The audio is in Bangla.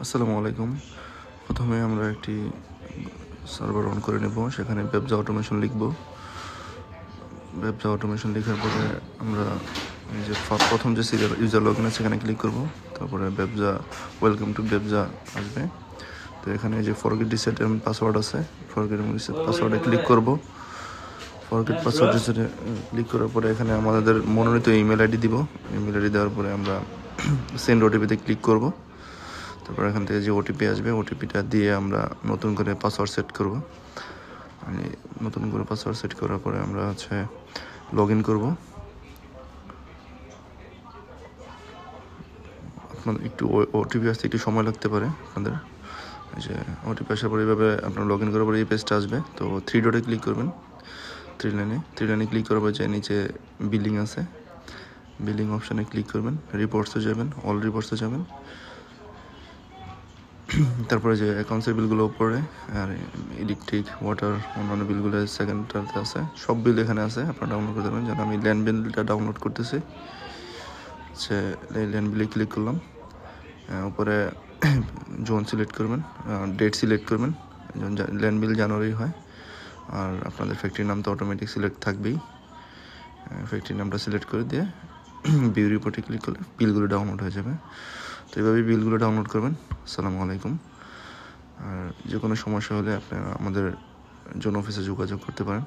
আসসালামু আলাইকুম। প্রথমে আমরা একটি সার্ভার অন করে নেব, সেখানে ব্যবসা অটোমেশন লিখব। ব্যবসা অটোমেশন লেখার পরে আমরা এই যে প্রথম যে সিরিয়াল ইউজার লগইন আছে সেখানে ক্লিক করব। তারপরে ব্যবসা ওয়েলকাম টু ব্যবসা আসবে। তো এখানে যে ফরগেট রিসেট এবং পাসওয়ার্ড আছে, ফরগেট এবং রিসেট পাসওয়ার্ডে ক্লিক করব। ফরগেট পাসওয়ার্ড রিসেটে ক্লিক করার পরে এখানে আমাদের মনোনীত ইমেল আইডি দিব। ইমেল আইডি দেওয়ার পরে আমরা সেন্ড ওটিপিতে ক্লিক করব। তারপর এখান থেকে যে ওটিপি আসবে, ওটিপিটা দিয়ে আমরা নতুন করে পাসওয়ার্ড সেট করব। নতুন করে পাসওয়ার্ড সেট করার পরে আমরা লগ ইন করবো। আপনার একটু ওটিপি আসতে একটু সময় লাগতে পারে আপনাদের। যে ওটিপি আসার পরে এইভাবে আপনার লগ ইন করার পরে এই পেজটা আসবে। তো থ্রি ডটে ক্লিক করবেন, থ্রি লাইনে ক্লিক করার পর যে নিচে বিলিং আছে, বিলিং অপশানে ক্লিক করবেন। রিপোর্টসে যাবেন, অল রিপোর্টসে যাবেন। তারপরে যে অ্যাকাউন্টসের বিলগুলো উপরে, আর ইলেকট্রিক, ওয়াটার, অন্যান্য বিলগুলো সেকেন্ডটাতে আছে। সব বিল এখানে আছে, আপনারা ডাউনলোড করতে পারেন। যেন আমি ল্যান্ড বিলটা ডাউনলোড করতেছি, ল্যান্ড বিলে ক্লিক করলাম। উপরে জোন সিলেক্ট করবেন, ডেট সিলেক্ট করবেন। ল্যান্ড বিল জানুয়ারি হয়, আর আপনাদের ফ্যাক্টরির নাম তো অটোমেটিক সিলেক্ট থাকবেই। ফ্যাক্টরির নামটা সিলেক্ট করে দিয়ে ভিউ রিপোর্টে ক্লিক করলে বিলগুলো ডাউনলোড হয়ে যাবে। তো এইভাবেই বিলগুলো ডাউনলোড করবেন। আসসালামু আলাইকুম। আর যে কোনো সমস্যা হলে আপনারা আমাদের জোন অফিসে যোগাযোগ করতে পারেন।